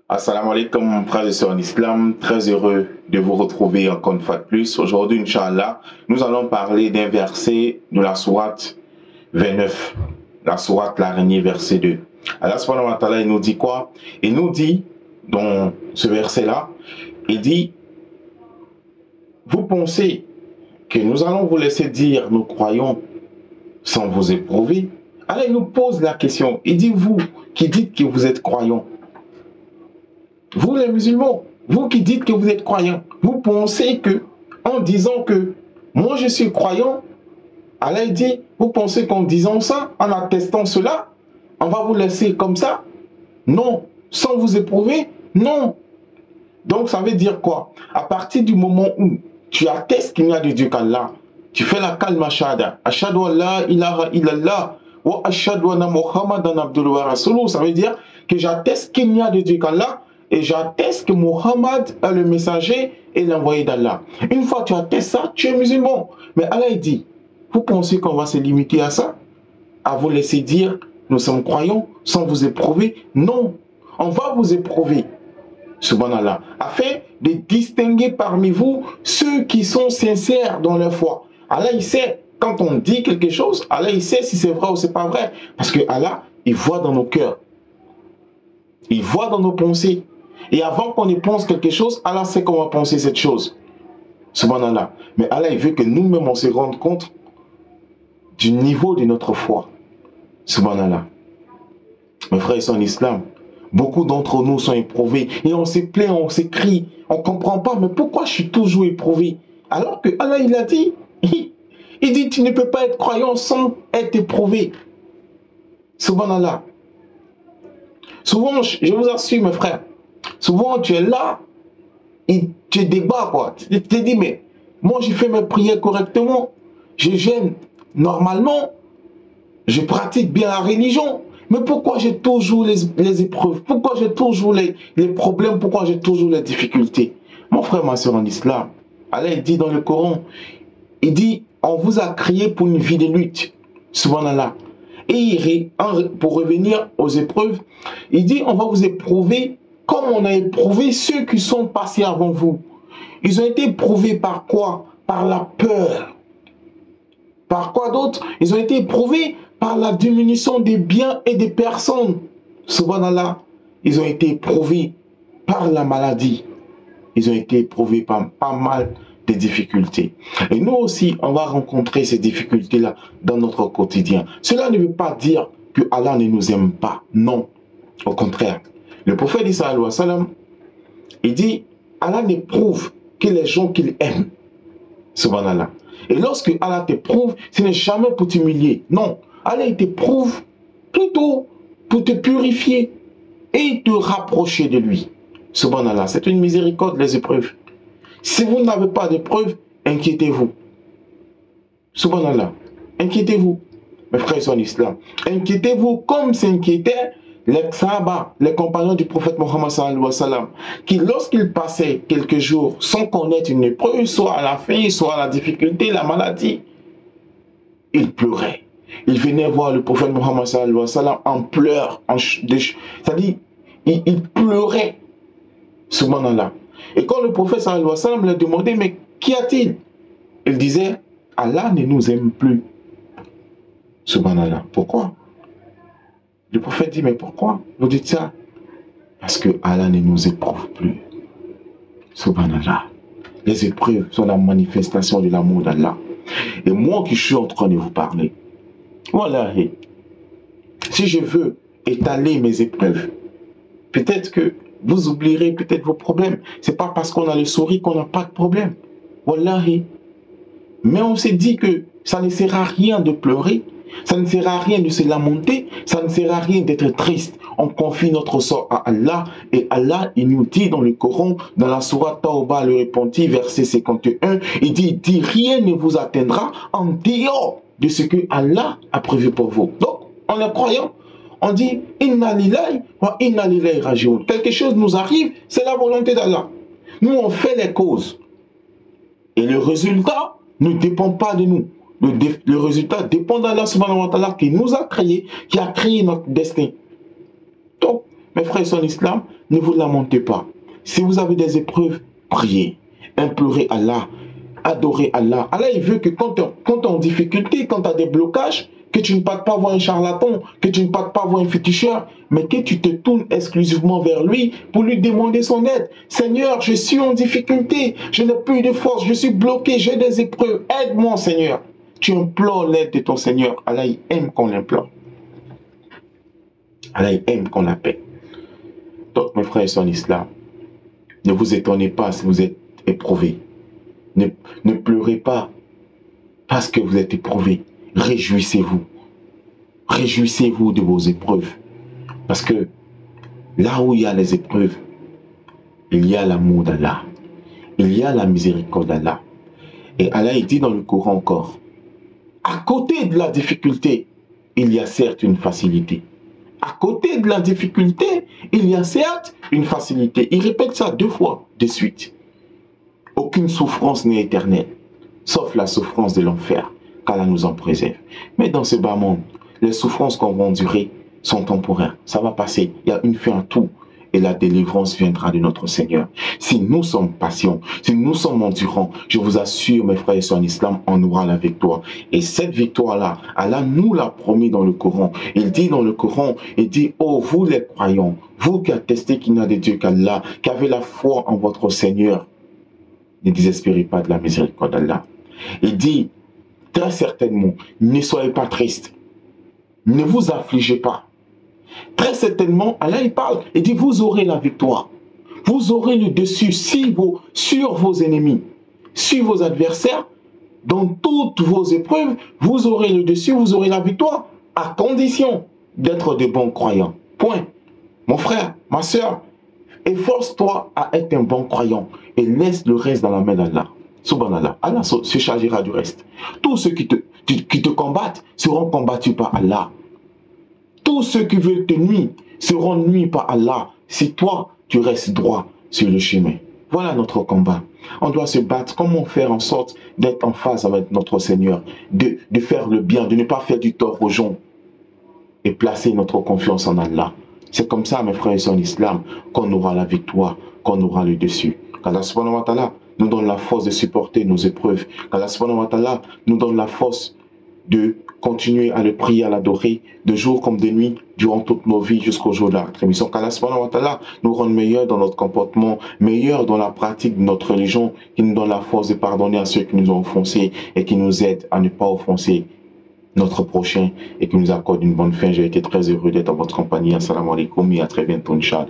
Assalamu alaikum, frères et sœurs en islam. Très heureux de vous retrouver encore une fois de plus. Aujourd'hui, Inch'Allah, nous allons parler d'un verset de la sourate 29. La sourate l'araignée, verset 2. Allah subhanahu wa ta'ala, il nous dit quoi? Il nous dit, dans ce verset-là, il dit, vous pensez que nous allons vous laisser dire, nous croyons, sans vous éprouver? Allah, il nous pose la question. Il dit, vous qui dites que vous êtes croyants, vous les musulmans, vous qui dites que vous êtes croyants, vous pensez que, en disant que moi je suis croyant, Allah dit, vous pensez qu'en disant ça, en attestant cela, on va vous laisser comme ça? Non. Sans vous éprouver? Non. Donc ça veut dire quoi? À partir du moment où tu attestes qu'il n'y a de Dieu qu'Allah, tu fais la kalma shahada, ashhadu an la ilaha illallah wa ashhadu anna muhammadan abduhu wa rasuluhu, ça veut dire que j'atteste qu'il n'y a de Dieu qu'Allah, et j'atteste que Muhammad est le messager et l'envoyé d'Allah. Une fois que tu attestes ça, tu es musulman. Mais Allah dit, vous pensez qu'on va se limiter à ça? À vous laisser dire, nous sommes croyants, sans vous éprouver? Non, on va vous éprouver, subhanallah, afin de distinguer parmi vous ceux qui sont sincères dans leur foi. Allah, il sait, quand on dit quelque chose, Allah, il sait si c'est vrai ou c'est pas vrai. Parce que Allah, il voit dans nos cœurs. Il voit dans nos pensées. Et avant qu'on y pense quelque chose, Allah sait qu'on va penser cette chose. Subhanallah. Mais Allah, il veut que nous-mêmes, on se rende compte du niveau de notre foi. Subhanallah. Mes frères et sœurs en islam, beaucoup d'entre nous sont éprouvés. Et on se plaint, on s'écrie, on ne comprend pas. Mais pourquoi je suis toujours éprouvé? Alors que Allah, il a dit, il dit, tu ne peux pas être croyant sans être éprouvé. Subhanallah. Souvent, je vous assure, mes frères, souvent tu es là et tu débats, quoi. Tu te dis, mais moi j'ai fait mes prières correctement, je jeûne normalement, je pratique bien la religion, mais pourquoi j'ai toujours les épreuves? Pourquoi j'ai toujours les problèmes? Pourquoi j'ai toujours les difficultés? Mon frère, ma soeur en islam, Allah dit dans le Coran, il dit, on vous a créé pour une vie de lutte, subhanallah. Et pour revenir aux épreuves, il dit, on va vous éprouver comme on a éprouvé ceux qui sont passés avant vous. Ils ont été éprouvés par quoi? Par la peur. Par quoi d'autre? Ils ont été éprouvés par la diminution des biens et des personnes. Subhanallah. Ils ont été éprouvés par la maladie. Ils ont été éprouvés par pas mal de difficultés. Et nous aussi, on va rencontrer ces difficultés-là dans notre quotidien. Cela ne veut pas dire que Allah ne nous aime pas. Non. Au contraire. Le prophète Isa alayhi wa sallam, il dit, Allah n'éprouve que les gens qu'il aime. Subhanallah. Et lorsque Allah t'éprouve, ce n'est jamais pour t'humilier. Non. Allah t'éprouve plutôt pour te purifier et te rapprocher de lui. Subhanallah. C'est une miséricorde, les épreuves. Si vous n'avez pas d'épreuves, inquiétez-vous. Subhanallah. Inquiétez-vous. Mes frères et sœurs en islam. Inquiétez-vous comme s'inquiétaient les Sahaba, les compagnons du prophète Mohammed sallallahu alayhi wa sallam, qui lorsqu'ils passaient quelques jours sans connaître une épreuve, soit à la faim, soit à la difficulté, la maladie, ils pleuraient. Ils venaient voir le prophète Mohammed sallallahu alayhi wa sallam en pleurs, c'est-à-dire, ils pleuraient. Subhanallah. Et quand le prophète sallallahu alayhi wa sallam leur demandait, mais qu'y a-t-il? Il disait, Allah ne nous aime plus. Subhanallah. Pourquoi? Le prophète dit, mais pourquoi vous dites ça? Parce que Allah ne nous éprouve plus. Subhanallah. Les épreuves sont la manifestation de l'amour d'Allah. Et moi qui suis en train de vous parler, voilà, si je veux étaler mes épreuves, peut-être que vous oublierez peut-être vos problèmes. C'est pas parce qu'on a le sourire qu'on n'a pas de problème. Wallahi. Mais on s'est dit que ça ne sert à rien de pleurer, ça ne sert à rien de se lamenter, ça ne sert à rien d'être triste. On confie notre sort à Allah et Allah, il nous dit dans le Coran, dans la sourate Tawbah, le repenti, verset 51, il dit, rien ne vous atteindra en dehors de ce que Allah a prévu pour vous. Donc, en le croyant, on dit inna lillahi wa inna ilayhi raji'un. Quelque chose nous arrive, c'est la volonté d'Allah. Nous, on fait les causes. Et le résultat ne dépend pas de nous. Le résultat dépend d'Allah subhanahu wa ta'ala qui nous a créés, qui a créé notre destin. Donc, mes frères et sœurs en islam, ne vous lamentez pas. Si vous avez des épreuves, priez, implorez Allah, adorez Allah. Allah, il veut que quand tu es en difficulté, quand tu as des blocages, que tu ne partes pas voir un charlatan, que tu ne partes pas voir un féticheur, mais que tu te tournes exclusivement vers lui pour lui demander son aide. Seigneur, je suis en difficulté, je n'ai plus de force, je suis bloqué, j'ai des épreuves, aide-moi Seigneur. Tu implores l'aide de ton Seigneur. Allah, il aime qu'on l'implore. Allah, il aime qu'on l'appelle. Donc, mes frères et sœurs en islam, ne vous étonnez pas si vous êtes éprouvés. Ne pleurez pas parce que vous êtes éprouvés. Réjouissez-vous. Réjouissez-vous de vos épreuves. Parce que là où il y a les épreuves, il y a l'amour d'Allah. Il y a la miséricorde d'Allah. Et Allah, il dit dans le Coran encore, à côté de la difficulté, il y a certes une facilité. À côté de la difficulté, il y a certes une facilité. Il répète ça 2 fois de suite. Aucune souffrance n'est éternelle, sauf la souffrance de l'enfer, qu'Allah nous en préserve. Mais dans ce bas monde, les souffrances qu'on va endurer sont temporaires. Ça va passer. Il y a une fin à tout. Et la délivrance viendra de notre Seigneur. Si nous sommes patients, si nous sommes endurants, je vous assure, mes frères et sœurs en islam, on aura la victoire. Et cette victoire-là, Allah nous l'a promis dans le Coran. Il dit dans le Coran, il dit, oh vous les croyants, vous qui attestez qu'il n'y a de Dieu qu'Allah, qui avez la foi en votre Seigneur, ne désespérez pas de la miséricorde d'Allah. Il dit, très certainement, ne soyez pas tristes, ne vous affligez pas. Très certainement, Allah il parle, il dit, vous aurez la victoire. Vous aurez le dessus sur vos ennemis, sur vos adversaires. Dans toutes vos épreuves, vous aurez le dessus, vous aurez la victoire, à condition d'être de bons croyants. Point. Mon frère, ma soeur, efforce-toi à être un bon croyant et laisse le reste dans la main d'Allah. Subhanallah, Allah se chargera du reste. Tous ceux qui te combattent seront combattus par Allah. Tous ceux qui veulent te nuire seront nuits par Allah si toi, tu restes droit sur le chemin. Voilà notre combat. On doit se battre. Comment faire en sorte d'être en phase avec notre Seigneur, de faire le bien, de ne pas faire du tort aux gens et placer notre confiance en Allah. C'est comme ça, mes frères et sœurs en islam, qu'on aura la victoire, qu'on aura le dessus. Qu'Allah subhanahu wa ta'ala nous donne la force de supporter nos épreuves. Qu'Allah subhanahu wa ta'ala nous donne la force de continuer à le prier, à l'adorer, de jour comme de nuit, durant toutes nos vies, jusqu'au jour de la rémission. Qu'Allah subhanahu wa ta'ala nous rende meilleurs dans notre comportement, meilleurs dans la pratique de notre religion, qui nous donne la force de pardonner à ceux qui nous ont offensés et qui nous aide à ne pas offenser notre prochain et qui nous accorde une bonne fin. J'ai été très heureux d'être en votre compagnie. Assalamu alaikum et à très bientôt, Inch'Allah.